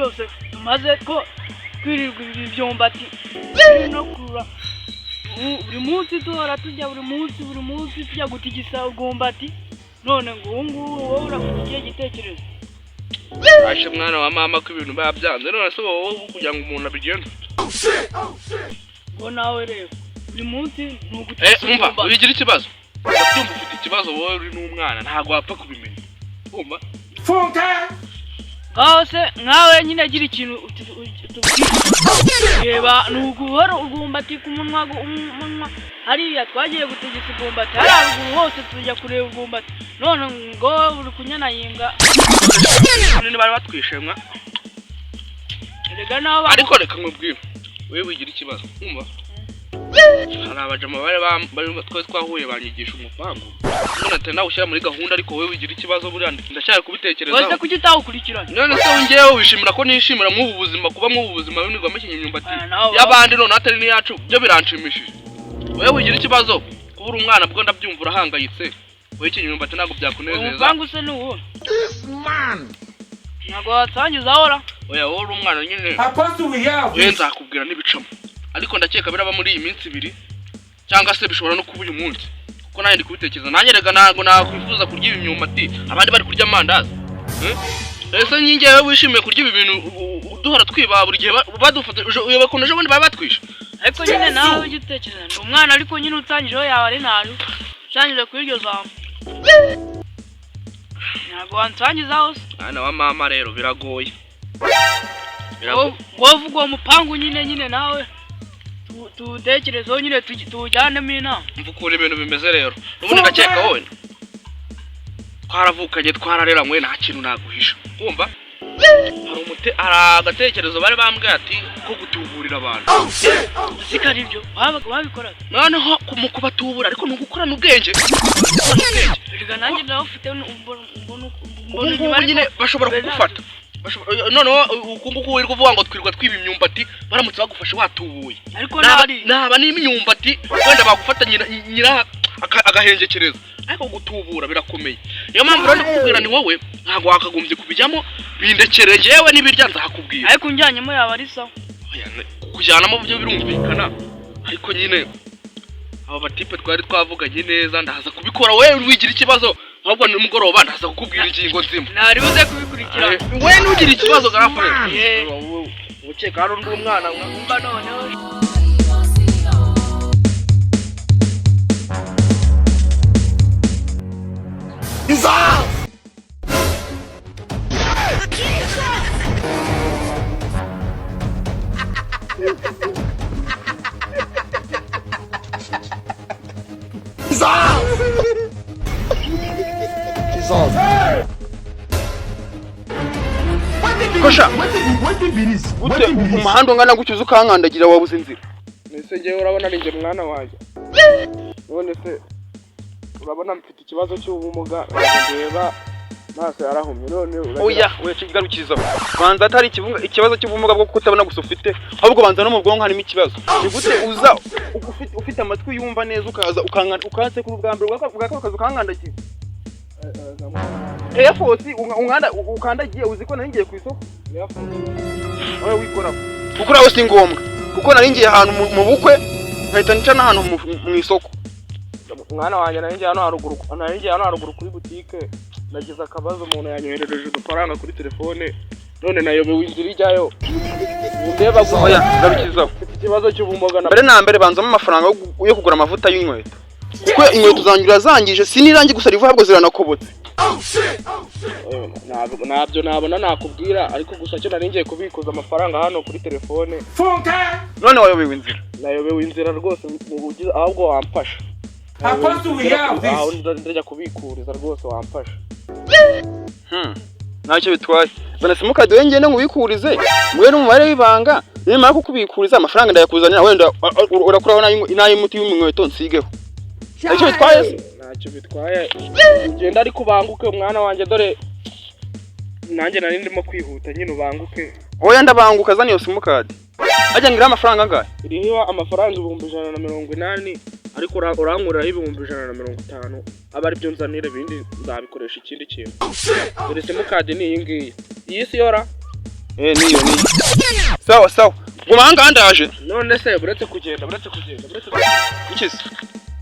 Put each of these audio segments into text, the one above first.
yose tumaze ko kwirirwa ibyumbati no kura buri munsi duhora tujya buri munsi tujya gutigisa ubwumbati none ngo wowe urakugiye gitekerezo ashe mwana wa mama ko ibintu babyanze none se wowe kugira ngo umuntu abigende ngo nawe rero buri munsi nugutigisa umva ubigira ikibazo cyumva ufite ikibazo wowe uri n'umwana ntago wapfa kubimenya umva funka Gose nkawe nyine agira ikintu reba nuguhora ugumbati ku munwa hariya twagiye gutegeka ugumbati haraguru hose tujya kureba ugumbati none ngo uri kunyanayinga ni bari batwishemwa rega nawe ariko reka nkubwire wewe wigira ikibazo umva hari abajama bari twahuye banyigisha umupangu none atenda ushyira muri gahunda ariko wewe wigira ikibazo buri ndacyari kubitekerezaho wese kuki utawukurikirana none se ngewe wishimira ko nishimira mu buzima kuba mu buzima binigwa mekinye imyumbati y'abandi none atari ni yacu byo biranshimishije wewe wigira ikibazo kubura umwana bwo ndabyumva urahangayitse wewe ikinye imyumbati ntabwo byakunezeza umupangu se nuwo ntabwo watsangiza ahora oya wowe uri umwana nyine we nzakubwira n'ibicamo ariko ndakeka biraba muri iyi minsi ibiri cyangwa se bishobora no kuba uyu munsi kuko nanjye ndi kubitekereza nanjye rega ntabwo nakwifuza kurya ibi myumbati abandi bari kurya amandazi ese nyingewe wishimiye kurya ibi bintu duhora twiba buri gihe badufata bakomeje ubundi baba batwisha ariko nyine nawe ujye utekereza ni umwana ariko nyine utangijeho yawe ari ntayo ushangije kuri iryo zamu ntabwo wansangizaho se mwana wa mama rero biragoye wowe uwo mupangu nyine nawe tutekerezeho nyine tuwujyanemo inama mva ukuntu ibintu bimeze rero n'ubundi ndakeka wowe twaravukanye twarareranywe nta kintu naguhisha wumva hari agatekerezo bari bambwiye ati ko gutuburira abantu zikari ibyo babikoraga noneho mu kubatubura ariko nugukorana ubwenge rega nanjye nawe ufite ubu nyine bashobora kugufata noneho ukunguku wirirwa uvuga ngo twirirwa twiba imyumbati baramutse bagufashe watubuye ariko naba n'imyumbati wenda bagufata nyira agahengekereza ariko gutubura birakomeye niyo mpamvu rero ndikubwira ni wowe ntabwo wakagombye kubijyamo bindekere yewe n'ibirya nzakubwira ariko unjyanyemo yaba ari sawa kujyanamo byo birumvikana ariko nyine aba batipe twari twavuganye neza ndaza kubikora wewe wigira ikibazo ahubwo ni mugoroba ndaza kukubwira ingingo nzima ntari buze kubikurikira wewe nugira ikibazo garafare ukeka hano ndi umwana mba noneho Kosha gute umuhanda ungana gucyuza ukankandagira wabuze inzira nese ngewe urabona ninjye mwana wanjye none se urabona mfite ikibazo cy'ubumuga ndeba maso yarahumye none oya kigarukiriza banza atari ikibazo cy'ubumuga bwo kutabona gusa ufite ahubwo banza no mu bwonko harimo ikibazo ni gute uza ufite amatwi yumva neza ukaza ukanse ku rugambiro ugakaza ukankandagira Force ukandagiye uziko naringiye ku isoko oya wikora kuko uraho si ngombwa kuko naringiye ahantu mu bukwe nkahita nica n'ahantu mu isoko mwana wanjye naringiye hano haruguru kuri butike nagize akabazo umuntu yanyoherereje udufaranga kuri telefone none nayobewe inzira ijyayo ndeba oya ndabikizaho ikibazo cy'ubumuga mbere na mbere banzamo amafaranga yo kugura amavuta y'inkweto kuko inkweto zanjye zangije sinirangi gusa rivuye ahubwo ziranakobotse nabyo nabona nakubwira ariko gusa cyo naringiye kubikuza amafaranga hano kuri telefone none wayobewe inzira nayobewe inzira rwose mu bugize ahubwo wamfasha ndajya kubikuriza rwose wamfasha ntacyo bitwaye zana simukadi we ngende nkubikurize mwe n'umubare w'ibanga nimara kukubikuriza amafaranga ndayakuzanira wenda urakuraho n'ay'umuti w'inkweto nsigeho ntacyo bitwaye se ntacyo bitwaye ugenda ariko ubanguke umwana wanjye dore nanjye nari ndimo kwihuta nyine ubanguke oya ndabanguka zana iyo simukadi ajya ngira amafaranga angahe iriho amafaranga 180 ariko urankuriraho 150 aba ari byo nzanire ibindi nzabikoresha ikindi kintu dore simukadi ni iyi ngiyi iyi si yora Niyo. Sawa. Guma hanga ndaje. None se buretse kugenda. Ikisi.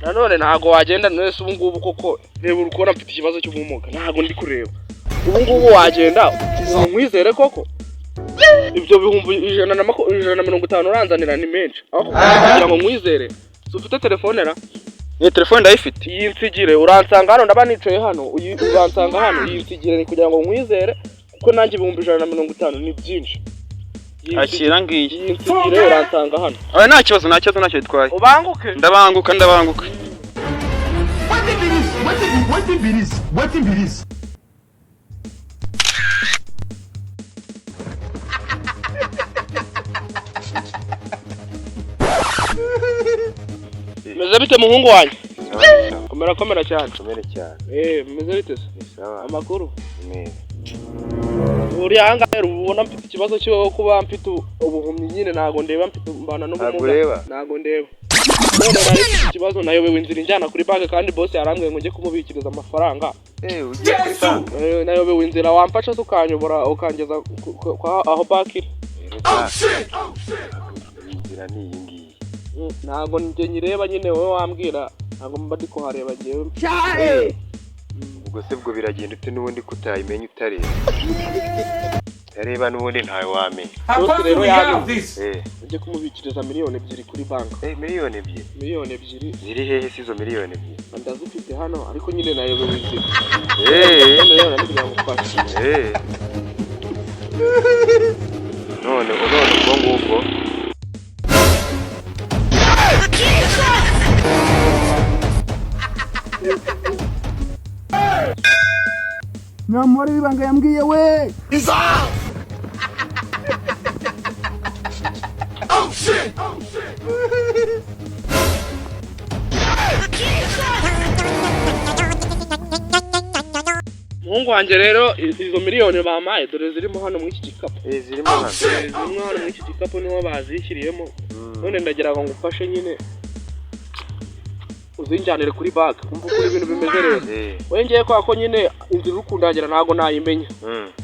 Nanone ntago wagenda nese ubu ngubu koko reba urukora mfite ikibazo cy'ubumuga ntago ndi kureba. Ubu ngubu wagenda nkwizere koko. Ibyo bihumbi 150 uranzanira ni menshi. Aho kugira ngo nkwizere. Ufite telefone ra? Telefone ndayifite. Iyi nsigire uransanga hano ndaba nicaye hano. Uransanga hano iyi nsigire kugira ngo nkwizere kuko nanjye ibihumbi 150 ni byinshi. Akira ngiye. Iyi nsigire uransanga hano. Nta kibazo ntacyo bitwaye. Ubanguke. Ndabanguka. What it is? Meze bite muhungu wanjye? Komera cyane. Meze bite se? Sawa. Amakuru? Neza. Uri hanga rero ubona mfite ikibazo cyo kuba mfite ubuhumyi nyine ntago ndeba mfite mbana n'ubumuga. Ntago ndeba. None nari mfite ikibazo nayobewe inzira injyana kuri bank kandi boss yarambwiye ngo njye kumubikiriza amafaranga. Ugiye kuri bank? Nayobewe inzira wamfasha ukanyobora ukangeza aho bank iri. Inzira ni iyi ngiyi. Ntago njye nyireba nyine wowe wambwira ntago mba ndi kuhareba njyewe. Ubwo se bwo biragenda ute n'ubundi kutayimenya utareba? Yareba n'ubundi ntayo wamenya. Bose rero yagize. Ujye kumubikiriza miliyoni 2 kuri bank. Miliyoni 2? Miliyoni 2. Ziri hehe sizo miliyoni 2? Ndazifite hano ariko nyine nayobewe inzira. None ubwo ngubwo. Namore ibanga yambwiye we. Muhungu wanjye rero izo miliyoni bamaye dore zirimo hano muri iki gikapu. Zirimo hano. Zirimo hano muri iki gikapu niho bazishyiriyemo. None ndagira ngo ngufashe nyine uzinjyanire kuri bank kumva kuri ibintu bimeze rero. Wengeye ko nyine inzira urukundagira ntago nayimenya.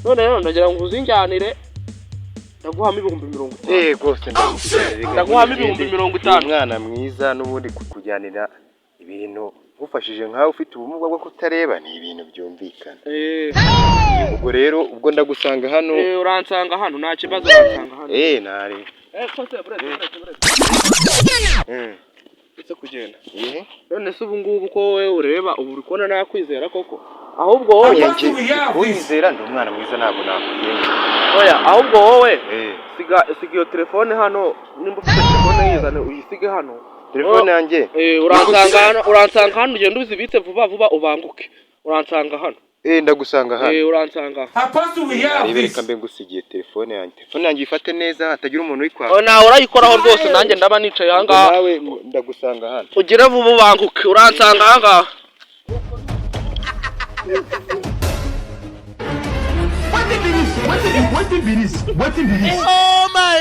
None rero ndagira ngo uzinjyanire ndaguhama 50. Gose ndaguhama 50. Umwana mwiza n'ubundi kujyanira ibintu ufashije nkawe ufite ubumuga bwo kutareba ni ibintu byumvikana. Ubwo rero ubwo ndagusanga hano. Uransanga hano nta kibazo uransanga hano. Nari. Kose buretse. Ese kugenda. None se ubu ngubu ko wowe ureba ubu uri kubona nakwizera koko. Ahubwo wowe wizera ndi umwana mwiza ntabwo nakugenda. Oya ahubwo wowe siga iyo telefone hano nimba ufite telefone yizane uyisige hano. Telefone yanjye. Uransanga hano ugenda uzibitse vuba ubanguke. Uransanga hano. Ndagusanga hano. Uransanga. Reka mbe ngusigiye telefone yanjye. Telefone yanjye ifate neza hatagira umuntu uyikwaka. Nawe urayikoraho rwose nanjye ndaba nicaye aha ngaha. Nawe ndagusanga hano. Ugire vuba ubanguke uransanga aha ngaha. What it is? Oh my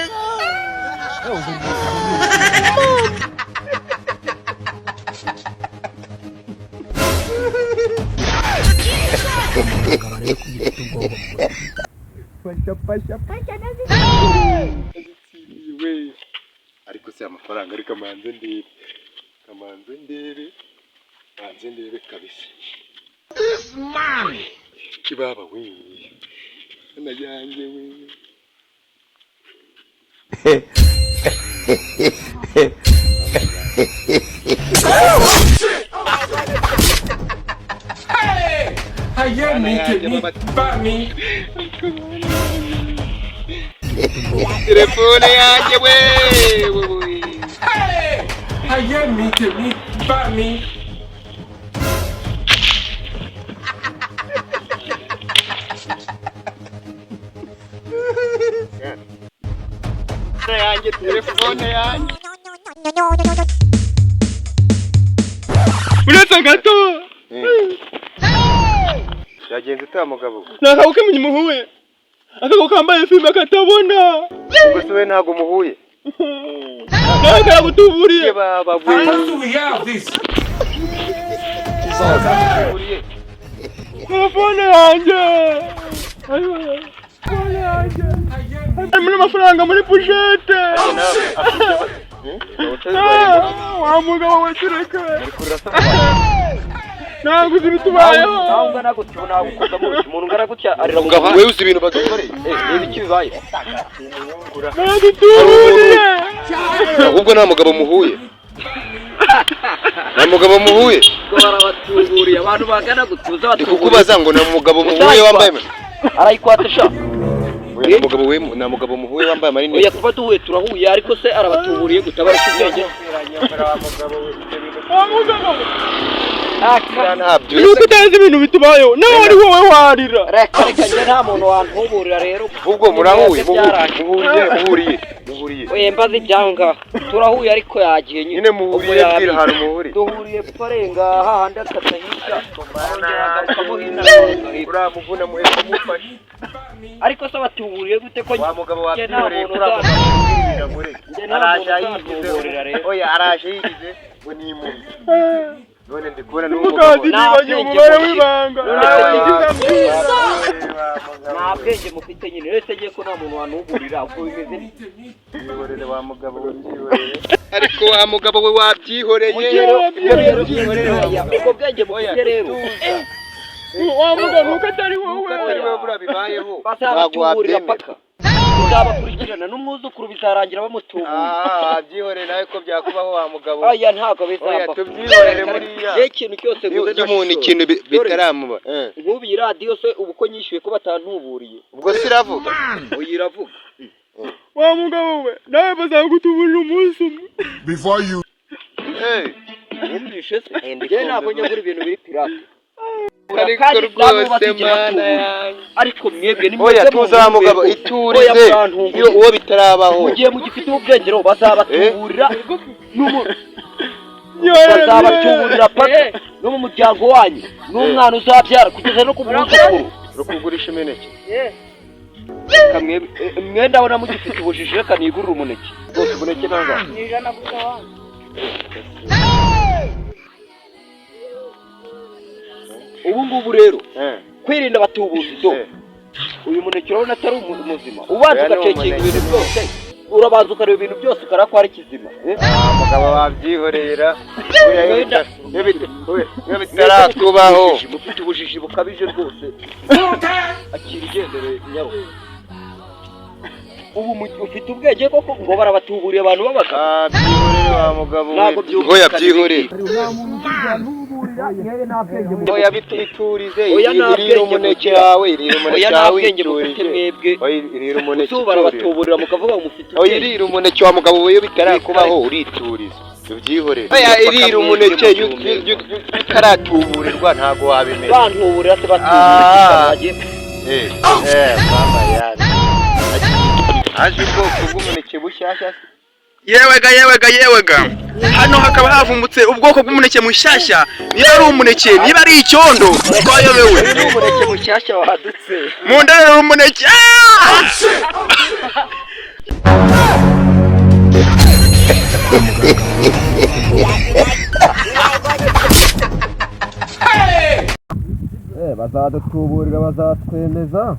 Pasha. Ariko se amafaranga ariko kamanze ndebe kabisa. This man kibaba we. Najanje we. Hey! Telefone yanjye we. Hey! Telefone yanjye. Uretse gato. Yagenze ute mugabo? Nakabuke munyimuhuye. Akako kambaye filme katabona. Ubwo se we ntago muhuye. Naka gutuburiye. Baba we. Telefone yanjye. muri amafaranga muri bushete. Wa mugabo we tureke. Ntabwo uzi ibitubayeho. Nawe ungana gutya nagukoza mu umuntu ungana gutya arira Mugabo wewe uzi ibintu badukoreye. Reba iki bibaye. Nadutuburiye. ahubwo nta mugabo muhuye nta mugabo muhuye Ko barabatuburiye abantu bagana gutuza ndi kukubaza ngo nta mugabo muhuye wambaye arayikwatisha. nta mugabo muhuye wambaye amarinete. Oya kuba duhuye turahuye ariko se arabatuburiye gutabara ubwenge. ntabyo Nuko utazi ibintu bitubayeho. Nawe ari wowe warira. Reka njye nta muntu wantuburira rero. ahubwo murahuye muhuriye Oya mbaze ibyanga. Turahuye ariko yagiye nyine muhuriye bwira ahantu muhuriye. duhuriye parenga hahandi akatahisha. uramuvuna muhetse mufashe Ariko se batuburiye gute ko wa mugabo njye nta wabyihoreye muntu kuramubwira muri njye nta muntu uzatuburira rero. oya araje yigize ngo ni imuntu none ndi kubona Mukazi nibanye umubare w'ibanga. Nta bwenge mufite nyine rese ngiye ko nta muntu wanuburira uko bimeze. byihorere wa mugabo we byihorere ariko wa mugabo we wabyihoreye Ubwo bwenge mufite rero Wa mugabo nuko atari wowe. atari we bura bibayeho bazabatuburira paka. Bizabakurikirana n'umwuzukuru bizarangira bamutubuye. byihorere nawe ko byakubaho wa mugabo Oya ntabwo oya bizaba. tubyihorere buriya Ikintu cyose iyo umuntu ikintu bitaramuba nk'ubu iyi radiyo se ubu ko nyishyuye ko batantuburiye. ubwo siravuga Oya iravuga. Wa mugabo we nawe bazagutuburira umunsi umwe. Wumvishe se? Njye ntabwo nyagura ibintu biri pirate. ariko rwose mana yanjye Ariko mwebwe ni oya tuza mugabo iturize iyo uwo bitarabaho mugiye mugifite ubwenge rero bazabatuburira bazabatuburira paka no mu muryango wanyu n'umwana uzabyara kugeza no ku mwuzukuru. rukugurisha imineke Mwenda abona mugifite ubujiji reka nigurira umuneke. Rwose umuneke nangahe? Ni ijana gusa wanyu. Ubu ngubu rero kwirinda abatubuzi do uyu muneke urabona atari muzima. Ubanza ugacekinga ibintu byose urabanza ukareba ibintu byose ukareba ko ari kizima. mugabo wabyihorera iyo bitarakubaho mufite ubujiji bukabije rwose. Akira igendere nyabo. Ubu ufite ubwenge koko ngo barabatuburiye abantu babagabo. byihorere wa mugabo Ntabwo oya byihorere oya bititurize irira umuneke wawe irira umuneke wawe irira umuneke wawe barabatuburira mukavuga ngo mufite oya irira umuneke wa mugabo we bitarakubaho urituriza tubyihorere oya irira umuneke bitaratuburirwa ntago wabimenya bantuburira se batuburira mama yani aje ubwoko bw'umuneke bushyashya Yewega. Hano hakaba havumbutse ubwoko bw'umuneke mushyashya. Niba ari umuneke, niba ari icyondo, twayobewe. umuneke mushyashya wadutse. Mu ndabera umuneke. bazadutuburira bazatwemeza